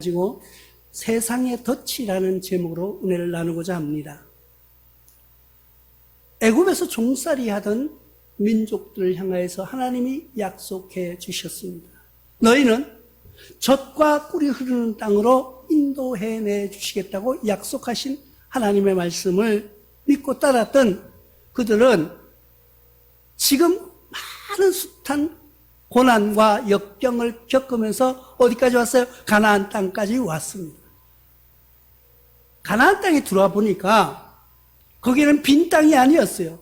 가지고 세상의 덫이라는 제목으로 은혜를 나누고자 합니다. 애굽에서 종살이 하던 민족들을 향하여서 하나님이 약속해 주셨습니다. 너희는 젖과 꿀이 흐르는 땅으로 인도해내 주시겠다고 약속하신 하나님의 말씀을 믿고 따랐던 그들은 지금 많은 숱한 고난과 역경을 겪으면서 어디까지 왔어요? 가나안 땅까지 왔습니다. 가나안 땅에 들어와 보니까 거기에는 빈 땅이 아니었어요.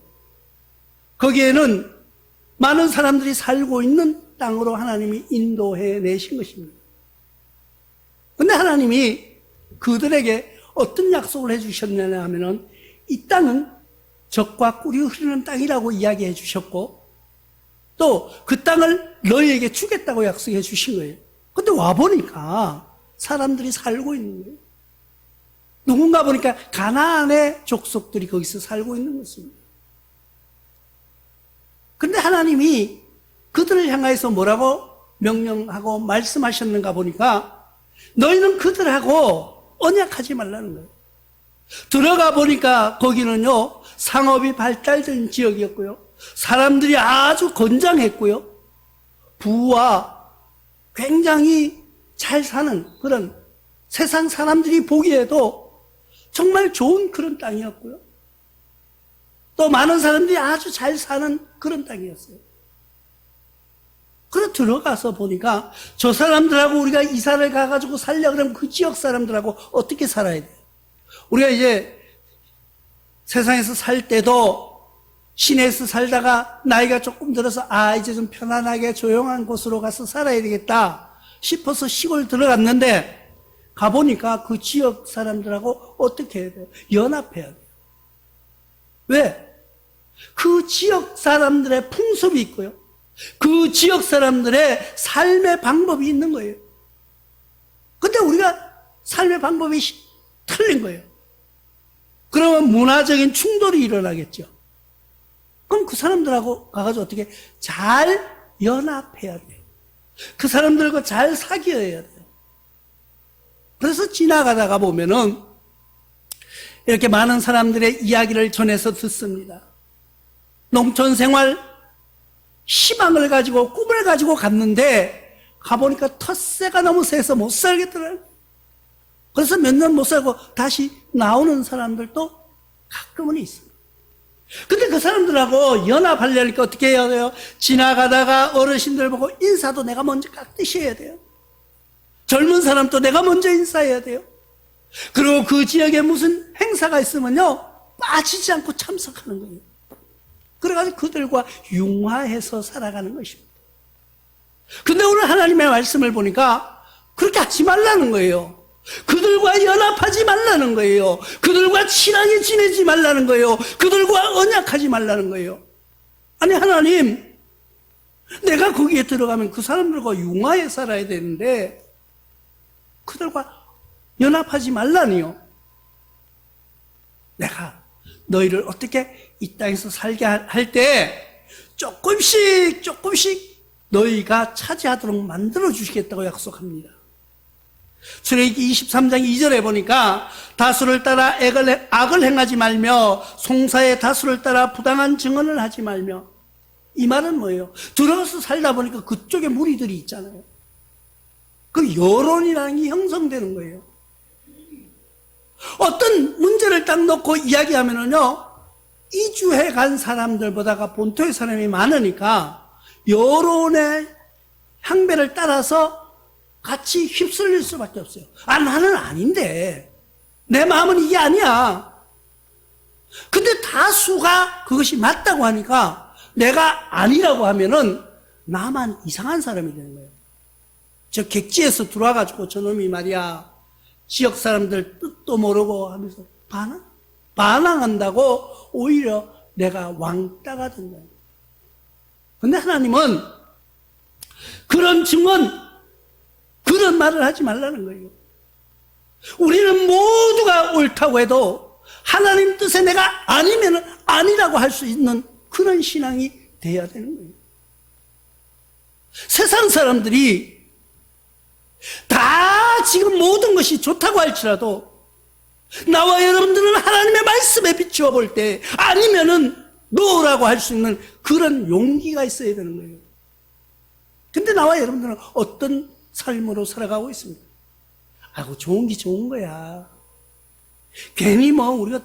거기에는 많은 사람들이 살고 있는 땅으로 하나님이 인도해 내신 것입니다. 그런데 하나님이 그들에게 어떤 약속을 해주셨느냐 하면은 이 땅은 젖과 꿀이 흐르는 땅이라고 이야기해 주셨고 또 그 땅을 너희에게 주겠다고 약속해 주신 거예요. 근데 와보니까 사람들이 살고 있는 거예요. 누군가 보니까 가나안의 족속들이 거기서 살고 있는 것입니다. 근데 하나님이 그들을 향해서 뭐라고 명령하고 말씀하셨는가 보니까 너희는 그들하고 언약하지 말라는 거예요. 들어가 보니까 거기는요 상업이 발달된 지역이었고요, 사람들이 아주 건장했고요, 부와 굉장히 잘 사는 그런 세상 사람들이 보기에도 정말 좋은 그런 땅이었고요, 또 많은 사람들이 아주 잘 사는 그런 땅이었어요. 그래 들어가서 보니까 저 사람들하고 우리가 이사를 가가지고 살려고 그러면 그 지역 사람들하고 어떻게 살아야 돼요? 우리가 이제 세상에서 살 때도 시내에서 살다가 나이가 조금 들어서 이제 좀 편안하게 조용한 곳으로 가서 살아야 되겠다 싶어서 시골 들어갔는데 가보니까 그 지역 사람들하고 어떻게 해야 돼요? 연합해야 돼요. 왜? 그 지역 사람들의 풍습이 있고요, 그 지역 사람들의 삶의 방법이 있는 거예요. 근데 우리가 삶의 방법이 틀린 거예요. 그러면 문화적인 충돌이 일어나겠죠. 그럼 그 사람들하고 가가지고 어떻게 잘 연합해야 돼요. 그 사람들과 잘 사귀어야 돼요. 그래서 지나가다가 보면은 이렇게 많은 사람들의 이야기를 전해서 듣습니다. 농촌 생활 희망을 가지고 꿈을 가지고 갔는데 가보니까 텃세가 너무 세서 못 살겠더라고요. 그래서 몇 년 못 살고 다시 나오는 사람들도 가끔은 있습니다. 근데 그 사람들하고 연합하려니까 어떻게 해야 돼요? 지나가다가 어르신들 보고 인사도 내가 먼저 깍듯이 해야 돼요. 젊은 사람도 내가 먼저 인사해야 돼요. 그리고 그 지역에 무슨 행사가 있으면요 빠지지 않고 참석하는 거예요. 그래가지고 그들과 융화해서 살아가는 것입니다. 근데 오늘 하나님의 말씀을 보니까 그렇게 하지 말라는 거예요. 그들과 연합하지 말라는 거예요. 그들과 친하게 지내지 말라는 거예요. 그들과 언약하지 말라는 거예요. 아니 하나님, 내가 거기에 들어가면 그 사람들과 융화해 살아야 되는데 그들과 연합하지 말라니요. 내가 너희를 어떻게 이 땅에서 살게 할 때 조금씩 너희가 차지하도록 만들어 주시겠다고 약속합니다. 출애굽기 23장 2절에 보니까 다수를 따라 악을 행하지 말며 송사의 다수를 따라 부당한 증언을 하지 말며, 이 말은 뭐예요? 들어가서 살다 보니까 그쪽에 무리들이 있잖아요. 그 여론이라는 게 형성되는 거예요. 어떤 문제를 딱 놓고 이야기하면은요 이주해 간 사람들보다가 본토의 사람이 많으니까 여론의 향배를 따라서 같이 휩쓸릴 수밖에 없어요. 나는 아닌데, 내 마음은 이게 아니야. 근데 다수가 그것이 맞다고 하니까 내가 아니라고 하면은 나만 이상한 사람이 되는 거예요. 저 객지에서 들어와가지고 저놈이 말이야 지역 사람들 뜻도 모르고 하면서 반항한다고 오히려 내가 왕따가 된다. 근데 하나님은 그런 증언, 그런 말을 하지 말라는 거예요. 우리는 모두가 옳다고 해도 하나님 뜻에 내가 아니면 아니라고 할 수 있는 그런 신앙이 돼야 되는 거예요. 세상 사람들이 다 지금 모두 것이 좋다고 할지라도 나와 여러분들은 하나님의 말씀에 비추어 볼 때 아니면은 노라고 할 수 있는 그런 용기가 있어야 되는 거예요. 근데 나와 여러분들은 어떤 삶으로 살아가고 있습니다. 아이고, 좋은 게 좋은 거야. 괜히 뭐 우리가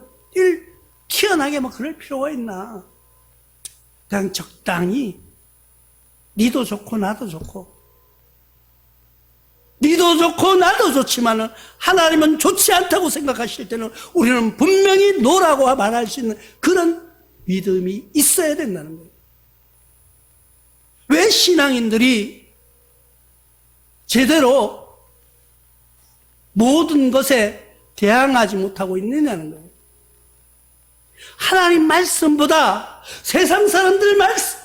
튀어나게 뭐 그럴 필요가 있나. 그냥 적당히 니도 좋고 나도 좋고 니도 좋고 나도 좋지만은 하나님은 좋지 않다고 생각하실 때는 우리는 분명히 노라고 말할 수 있는 그런 믿음이 있어야 된다는 거예요. 왜 신앙인들이 제대로 모든 것에 대항하지 못하고 있느냐는 거예요. 하나님 말씀보다 세상 사람들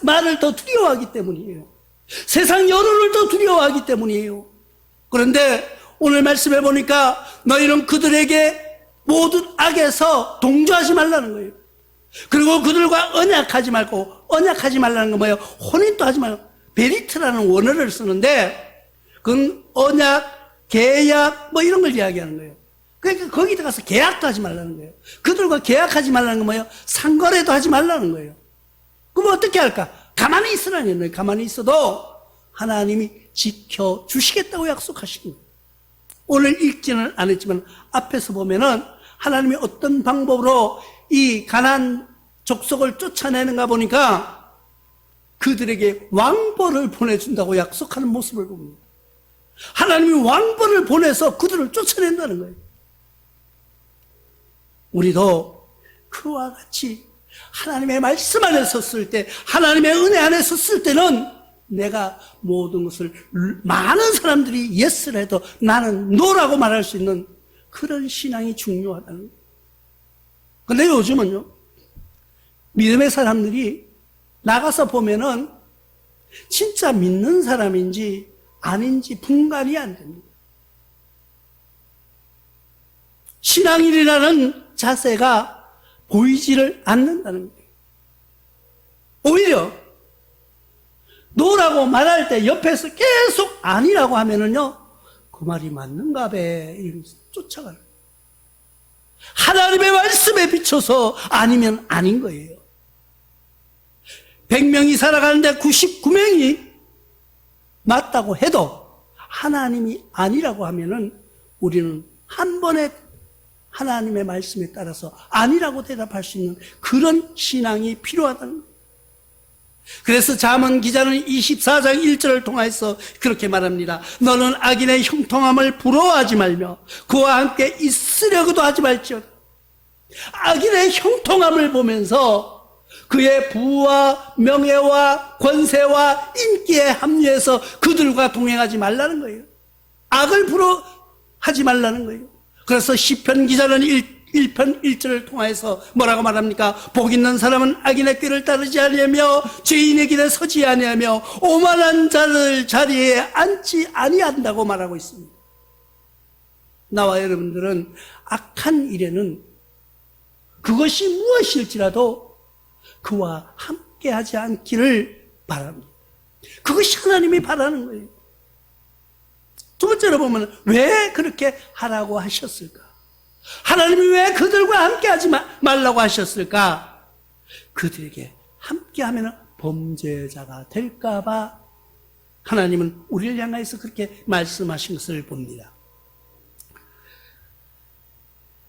말을 더 두려워하기 때문이에요. 세상 여론을 더 두려워하기 때문이에요. 그런데 오늘 말씀해 보니까 너희는 그들에게 모든 악에서 동조하지 말라는 거예요. 그리고 그들과 언약하지 말고, 언약하지 말라는 건 뭐예요? 혼인도 하지 말고, 베리트라는 원어를 쓰는데 그건 언약, 계약 뭐 이런 걸 이야기하는 거예요. 그러니까 거기 들어가서 계약도 하지 말라는 거예요. 그들과 계약하지 말라는 건 뭐예요? 상거래도 하지 말라는 거예요. 그럼 어떻게 할까? 가만히 있으라는 거예요. 가만히 있어도 하나님이 지켜주시겠다고 약속하신 거예요. 오늘 읽지는 않았지만 앞에서 보면은 하나님이 어떤 방법으로 이 가나안 족속을 쫓아내는가 보니까 그들에게 왕벌을 보내준다고 약속하는 모습을 봅니다. 하나님이 왕벌을 보내서 그들을 쫓아낸다는 거예요. 우리도 그와 같이 하나님의 말씀 안에 섰을 때, 하나님의 은혜 안에 섰을 때는 내가 모든 것을, 많은 사람들이 예스를 해도 나는 노라고 말할 수 있는 그런 신앙이 중요하다는 거예요. 근데 요즘은요, 믿음의 사람들이 나가서 보면은 진짜 믿는 사람인지 아닌지 분간이 안 됩니다. 신앙인이라는 자세가 보이지를 않는다는 거예요. 오히려 노라고 말할 때 옆에서 계속 아니라고 하면은요, 그 말이 맞는가 봐 이러면서 쫓아가는 거예요. 하나님의 말씀에 비춰서 아니면 아닌 거예요. 100명이 살아가는데 99명이 맞다고 해도 하나님이 아니라고 하면은 우리는 한 번에 하나님의 말씀에 따라서 아니라고 대답할 수 있는 그런 신앙이 필요하다는 거예요. 그래서 잠언 기자는 24장 1절을 통해서 그렇게 말합니다. 너는 악인의 형통함을 부러워하지 말며 그와 함께 있으려고도 하지 말지어다. 악인의 형통함을 보면서 그의 부와 명예와 권세와 인기에 합류해서 그들과 동행하지 말라는 거예요. 악을 부러워하지 말라는 거예요. 그래서 시편 기자는 1편 1절을 통해서 뭐라고 말합니까? 복 있는 사람은 악인의 길을 따르지 아니하며 죄인의 길에 서지 아니하며 오만한 자를 자리에 앉지 아니한다고 말하고 있습니다. 나와 여러분들은 악한 일에는 그것이 무엇일지라도 그와 함께하지 않기를 바랍니다. 그것이 하나님이 바라는 거예요. 두 번째로 보면 왜 그렇게 하라고 하셨을까? 하나님이 왜 그들과 함께하지 말라고 하셨을까? 그들에게 함께하면 범죄자가 될까 봐 하나님은 우리를 향해서 그렇게 말씀하신 것을 봅니다.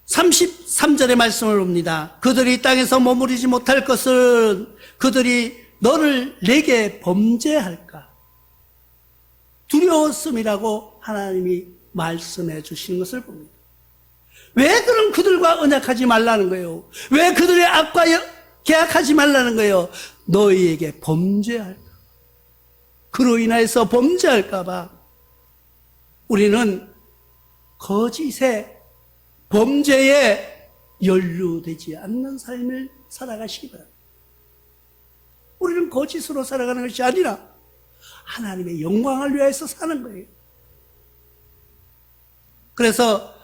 33절의 말씀을 봅니다. 그들이 땅에서 머무르지 못할 것은 그들이 너를 내게 범죄할까? 두려웠음이라고 하나님이 말씀해 주신 것을 봅니다. 왜 그런 그들과 언약하지 말라는 거예요? 왜 그들의 악과 계약하지 말라는 거예요? 너희에게 범죄할까? 그로 인해서 범죄할까 봐 우리는 거짓에 범죄에 연루되지 않는 삶을 살아가시기 바랍니다. 우리는 거짓으로 살아가는 것이 아니라 하나님의 영광을 위해서 사는 거예요. 그래서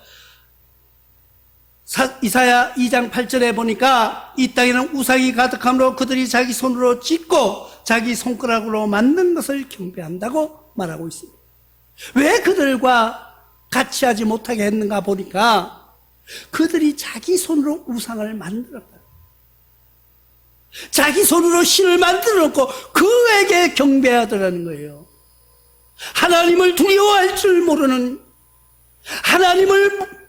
이사야 2장 8절에 보니까 이 땅에는 우상이 가득함으로 그들이 자기 손으로 짓고 자기 손가락으로 만든 것을 경배한다고 말하고 있습니다. 왜 그들과 같이 하지 못하게 했는가 보니까 그들이 자기 손으로 우상을 만들었다. 자기 손으로 신을 만들어 놓고 그에게 경배하더라는 거예요. 하나님을 두려워할 줄 모르는, 하나님을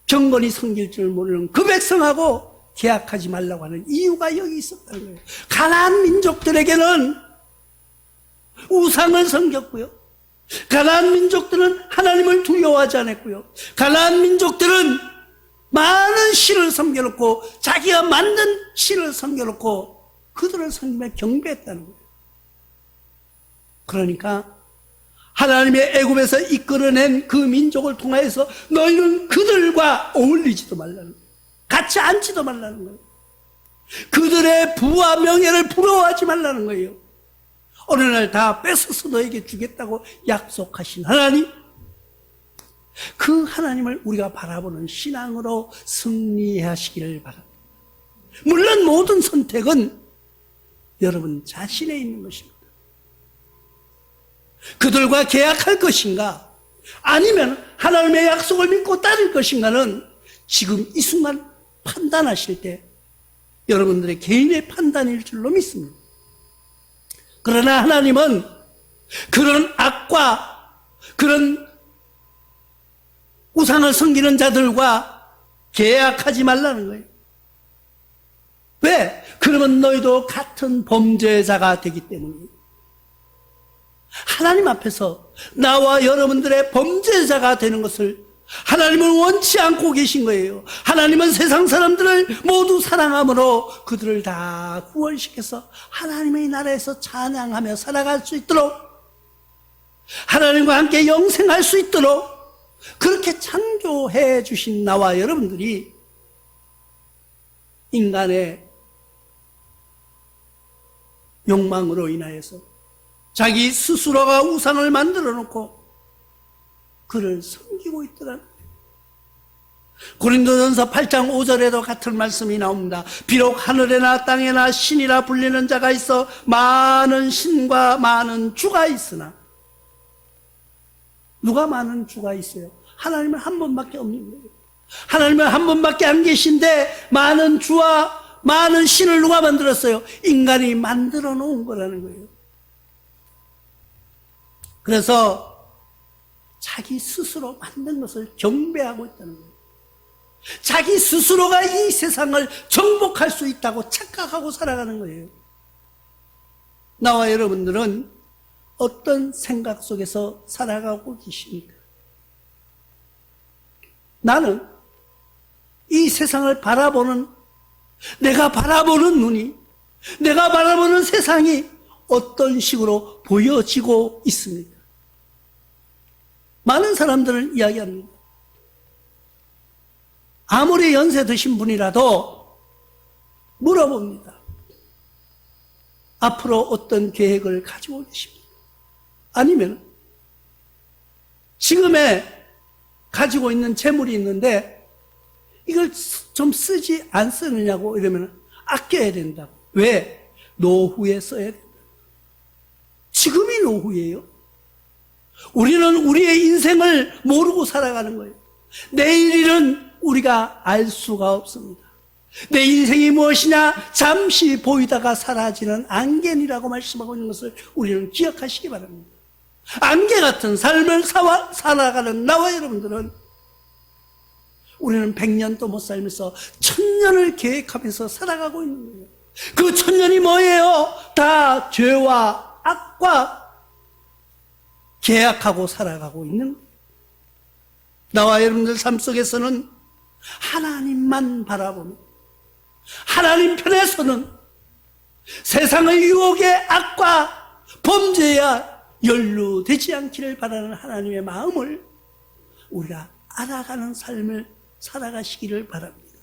경건히 섬길 줄 모르는 그 백성하고 계약하지 말라고 하는 이유가 여기 있었다는 거예요. 가나안 민족들에게는 우상을 섬겼고요, 가나안 민족들은 하나님을 두려워하지 않았고요, 가나안 민족들은 많은 신을 섬겨놓고 자기가 만든 신을 섬겨놓고 그들을 섬기며 경배했다는 거예요. 그러니까 하나님의 애굽에서 이끌어낸 그 민족을 통하여서 너희는 그들과 어울리지도 말라는 거예요. 같이 앉지도 말라는 거예요. 그들의 부와 명예를 부러워하지 말라는 거예요. 어느 날 다 뺏어서 너에게 주겠다고 약속하신 하나님, 그 하나님을 우리가 바라보는 신앙으로 승리하시기를 바랍니다. 물론 모든 선택은 여러분 자신에 있는 것입니다. 그들과 계약할 것인가, 아니면 하나님의 약속을 믿고 따를 것인가는 지금 이 순간 판단하실 때 여러분들의 개인의 판단일 줄로 믿습니다. 그러나 하나님은 그런 악과 그런 우상을 섬기는 자들과 계약하지 말라는 거예요. 왜? 그러면 너희도 같은 범죄자가 되기 때문이에요. 하나님 앞에서 나와 여러분들의 범죄자가 되는 것을 하나님은 원치 않고 계신 거예요. 하나님은 세상 사람들을 모두 사랑함으로 그들을 다 구원시켜서 하나님의 나라에서 찬양하며 살아갈 수 있도록, 하나님과 함께 영생할 수 있도록 그렇게 창조해 주신 나와 여러분들이 인간의 욕망으로 인하여서 자기 스스로가 우상을 만들어 놓고 그를 섬기고 있더라. 고린도전서 8장 5절에도 같은 말씀이 나옵니다. 비록 하늘에나 땅에나 신이라 불리는 자가 있어 많은 신과 많은 주가 있으나, 누가 많은 주가 있어요? 하나님은 한 분밖에 없는 거예요. 하나님은 한 분밖에 안 계신데 많은 주와 많은 신을 누가 만들었어요? 인간이 만들어 놓은 거라는 거예요. 그래서 자기 스스로 만든 것을 경배하고 있다는 거예요. 자기 스스로가 이 세상을 정복할 수 있다고 착각하고 살아가는 거예요. 나와 여러분들은 어떤 생각 속에서 살아가고 계십니까? 나는 이 세상을 바라보는, 내가 바라보는 눈이, 내가 바라보는 세상이 어떤 식으로 보여지고 있습니까? 많은 사람들은 이야기합니다. 아무리 연세 드신 분이라도 물어봅니다. 앞으로 어떤 계획을 가지고 계십니까? 아니면 지금에 가지고 있는 재물이 있는데 이걸 좀 쓰지 안 쓰느냐고 이러면 아껴야 된다고. 왜? 노후에 써야 된다. 지금이 노후예요. 우리는 우리의 인생을 모르고 살아가는 거예요. 내일 일은 우리가 알 수가 없습니다. 내 인생이 무엇이냐? 잠시 보이다가 사라지는 안개니라고 말씀하고 있는 것을 우리는 기억하시기 바랍니다. 안개 같은 삶을 살아가는 나와 여러분들은 우리는 100년도 못 살면서 1000년을 계획하면서 살아가고 있는 거예요. 그 1000년이 뭐예요? 다 죄와 악과 계약하고 살아가고 있는 거예요. 나와 여러분들 삶 속에서는 하나님만 바라보며 하나님 편에서는 세상의 유혹의 악과 범죄야 연루되지 않기를 바라는 하나님의 마음을 우리가 알아가는 삶을 살아가시기를 바랍니다.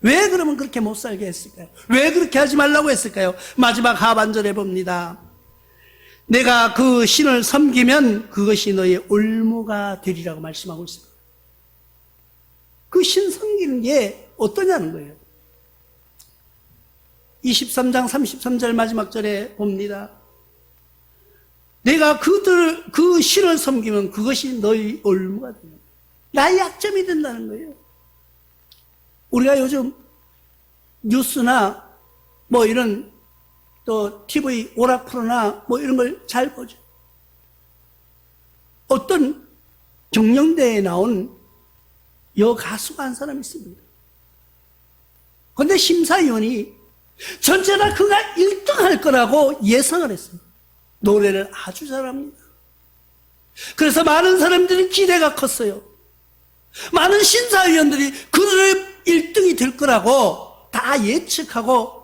왜 그러면 그렇게 못 살게 했을까요? 왜 그렇게 하지 말라고 했을까요? 마지막 하반절에 봅니다. 내가 그 신을 섬기면 그것이 너의 올무가 되리라고 말씀하고 있습니다. 그 신 섬기는 게 어떠냐는 거예요. 23장 33절 마지막 절에 봅니다. 내가 그 신을 섬기면 그것이 너희 올무가 되는 거예요. 나의 약점이 된다는 거예요. 우리가 요즘 뉴스나 뭐 이런 또 TV 오락 프로나 뭐 이런 걸 잘 보죠. 어떤 경영대회에 나온 여가수가 한 사람이 있습니다. 그런데 심사위원이 전체 다 그가 1등 할 거라고 예상을 했어요. 노래를 아주 잘합니다. 그래서 많은 사람들이 기대가 컸어요. 많은 심사위원들이 그들의 1등이 될 거라고 다 예측하고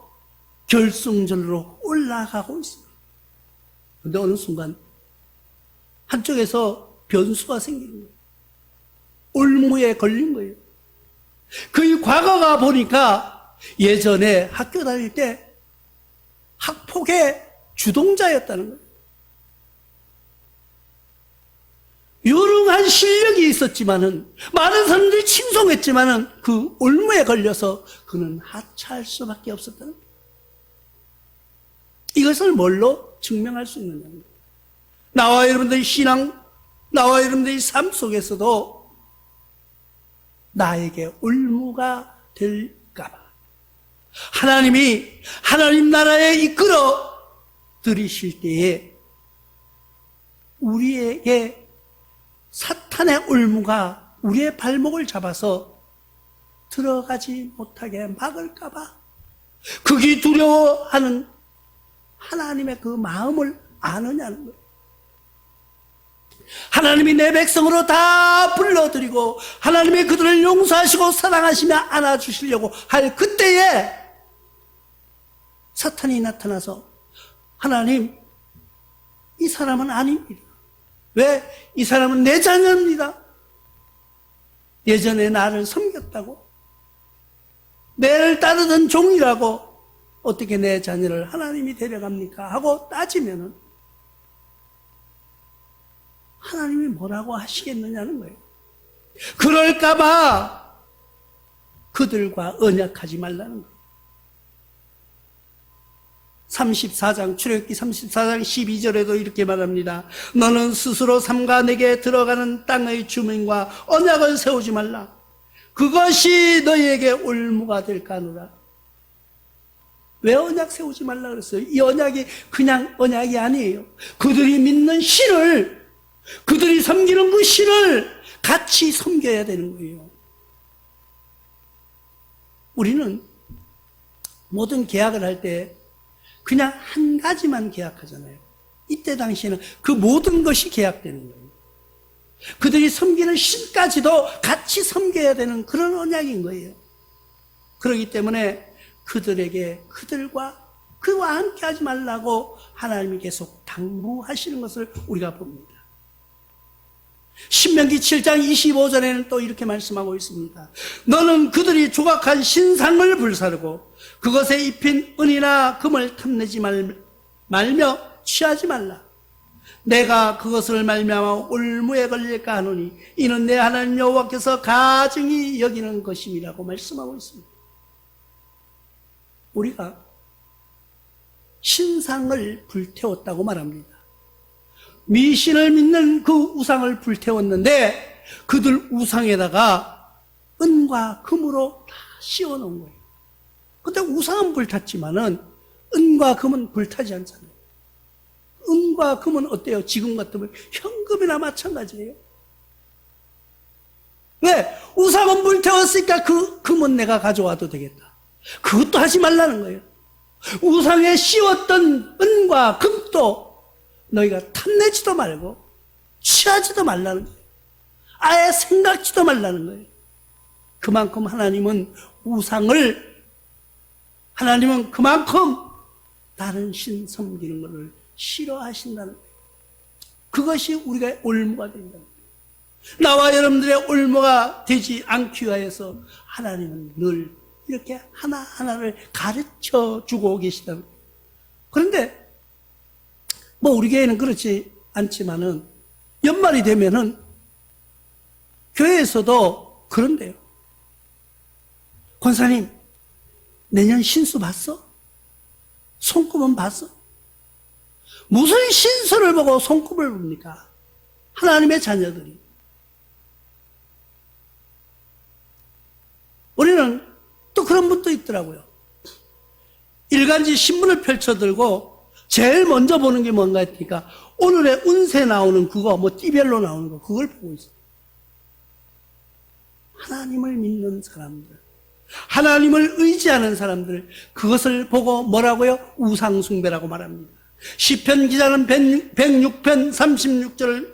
결승전으로 올라가고 있습니다. 그런데 어느 순간 한쪽에서 변수가 생기는 거예요. 올무에 걸린 거예요. 그 과거가 보니까 예전에 학교 다닐 때 학폭의 주동자였다는 거예요. 유능한 실력이 있었지만은, 많은 사람들이 칭송했지만은 그 올무에 걸려서 그는 하차할 수밖에 없었다는 거예요. 이것을 뭘로 증명할 수 있느냐? 나와 여러분들의 신앙, 나와 여러분들의 삶 속에서도 나에게 올무가 될까봐 하나님이 하나님 나라에 이끌어 들이실 때에 우리에게 사탄의 올무가 우리의 발목을 잡아서 들어가지 못하게 막을까봐 극이 두려워하는 하나님의 그 마음을 아느냐는 거예요. 하나님이 내 백성으로 다 불러들이고 하나님이 그들을 용서하시고 사랑하시며 안아주시려고 할 그때에 사탄이 나타나서 하나님, 이 사람은 아닙니다. 왜? 이 사람은 내 자녀입니다. 예전에 나를 섬겼다고, 내를 따르던 종이라고 어떻게 내 자녀를 하나님이 데려갑니까? 하고 따지면은 하나님이 뭐라고 하시겠느냐는 거예요. 그럴까봐 그들과 언약하지 말라는 거예요. 34장, 출애굽기 34장 12절에도 이렇게 말합니다. 너는 스스로 삼가 내게 들어가는 땅의 주민과 언약을 세우지 말라. 그것이 너희에게 올무가 될까 하노라. 왜 언약 세우지 말라 그랬어요? 이 언약이 그냥 언약이 아니에요. 그들이 믿는 신을, 그들이 섬기는 그 신을 같이 섬겨야 되는 거예요. 우리는 모든 계약을 할 때 그냥 한 가지만 계약하잖아요. 이때 당시에는 그 모든 것이 계약되는 거예요. 그들이 섬기는 신까지도 같이 섬겨야 되는 그런 언약인 거예요. 그렇기 때문에 그들에게 그들과 그와 함께 하지 말라고 하나님이 계속 당부하시는 것을 우리가 봅니다. 신명기 7장 25절에는 또 이렇게 말씀하고 있습니다. 너는 그들이 조각한 신상을 불사르고 그것에 입힌 은이나 금을 탐내지 말며 취하지 말라. 내가 그것을 말미암아 올무에 걸릴까 하노니 이는 내 하나님 여호와께서 가증히 여기는 것임이라고 말씀하고 있습니다. 우리가 신상을 불태웠다고 말합니다. 미신을 믿는 그 우상을 불태웠는데 그들 우상에다가 은과 금으로 다 씌워놓은 거예요. 근데 우상은 불탔지만은 은과 금은 불타지 않잖아요. 은과 금은 어때요? 지금 같으면 현금이나 마찬가지예요. 왜? 우상은 불태웠으니까 그 금은 내가 가져와도 되겠다. 그것도 하지 말라는 거예요. 우상에 씌웠던 은과 금도 너희가 탐내지도 말고 취하지도 말라는 거예요. 아예 생각지도 말라는 거예요. 그만큼 하나님은 그만큼 다른 신 섬기는 것을 싫어하신다는 거예요. 그것이 우리가 올무가 된다는 거예요. 나와 여러분들의 올무가 되지 않기 위하여서 하나님은 늘 이렇게 하나하나를 가르쳐 주고 계시다는 거예요. 그런데 뭐 우리 교회는 그렇지 않지만은 연말이 되면은 교회에서도 그런데요. 권사님, 내년 신수 봤어? 손금은 봤어? 무슨 신수를 보고 손꼽을 봅니까? 하나님의 자녀들이. 우리는 또 그런 분도 있더라고요. 일간지 신문을 펼쳐들고 제일 먼저 보는 게 뭔가 했으니까 오늘의 운세 나오는 그거, 뭐 띠별로 나오는 거, 그걸 보고 있어요. 하나님을 믿는 사람들, 하나님을 의지하는 사람들, 그것을 보고 뭐라고요? 우상숭배라고 말합니다. 시편 기자는 106편 36절을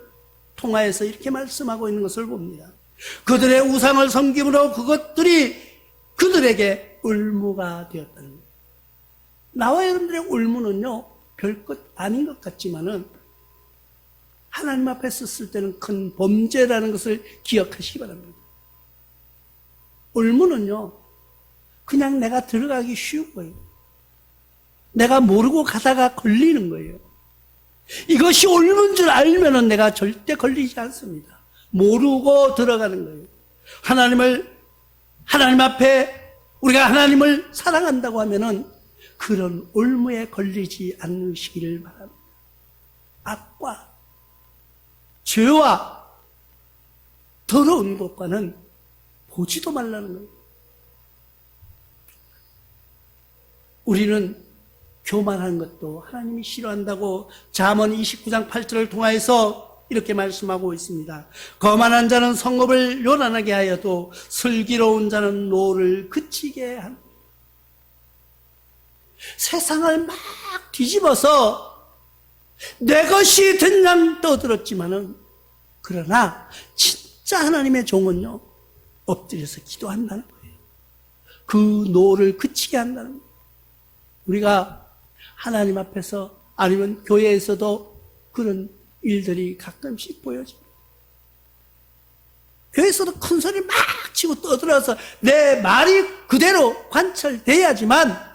통하여서 이렇게 말씀하고 있는 것을 봅니다. 그들의 우상을 섬김으로 그것들이 그들에게 울무가 되었다는 거예요. 나와 여러분들의 울무는요, 별것 아닌 것 같지만은 하나님 앞에 섰을 때는 큰 범죄라는 것을 기억하시기 바랍니다. 울무는요, 그냥 내가 들어가기 쉬운 거예요. 내가 모르고 가다가 걸리는 거예요. 이것이 옳은 줄 알면은 내가 절대 걸리지 않습니다. 모르고 들어가는 거예요. 하나님 앞에 우리가 하나님을 사랑한다고 하면은 그런 올무에 걸리지 않으시기를 바랍니다. 악과 죄와 더러운 것과는 보지도 말라는 거예요. 우리는 교만한 것도 하나님이 싫어한다고 잠언 29장 8절을 통하여서 이렇게 말씀하고 있습니다. 거만한 자는 성읍을 요란하게 하여도 슬기로운 자는 노를 그치게 한다. 세상을 막 뒤집어서 내 것이 된양 떠들었지만은 그러나 진짜 하나님의 종은요, 엎드려서 기도한다는 거예요. 그 노를 그치게 한다는 거예요. 우리가 하나님 앞에서 아니면 교회에서도 그런 일들이 가끔씩 보여집니다. 교회에서도 큰 소리 막 치고 떠들어서 내 말이 그대로 관철돼야지만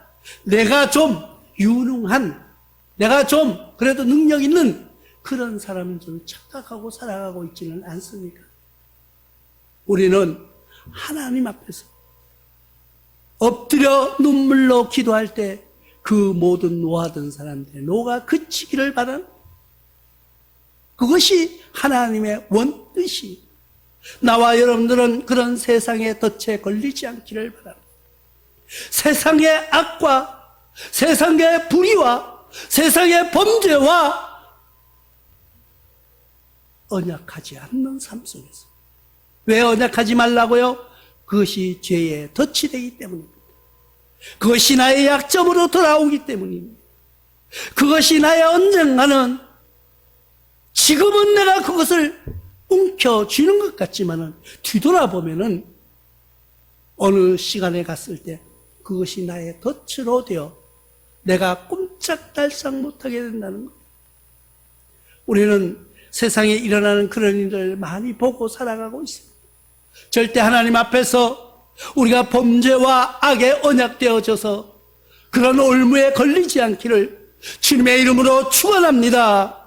내가 좀 유능한, 내가 좀 그래도 능력 있는 그런 사람인 줄 착각하고 살아가고 있지는 않습니까? 우리는 하나님 앞에서 엎드려 눈물로 기도할 때 그 모든 노하던 사람들의 노가 그치기를 바라는, 그것이 하나님의 원뜻이, 나와 여러분들은 그런 세상의 덫에 걸리지 않기를 바랍니다. 세상의 악과 세상의 불의와 세상의 범죄와 언약하지 않는 삶 속에서. 왜 언약하지 말라고요? 그것이 죄의 덫이 되기 때문입니다. 그것이 나의 약점으로 돌아오기 때문입니다. 그것이 나의 언젠가는, 지금은 내가 그것을 움켜쥐는 것 같지만은 뒤돌아보면은 어느 시간에 갔을 때 그것이 나의 덫으로 되어 내가 꼼짝달싹 못하게 된다는 것. 우리는 세상에 일어나는 그런 일을 많이 보고 살아가고 있습니다. 절대 하나님 앞에서 우리가 범죄와 악에 언약되어져서 그런 올무에 걸리지 않기를 주님의 이름으로 축원합니다.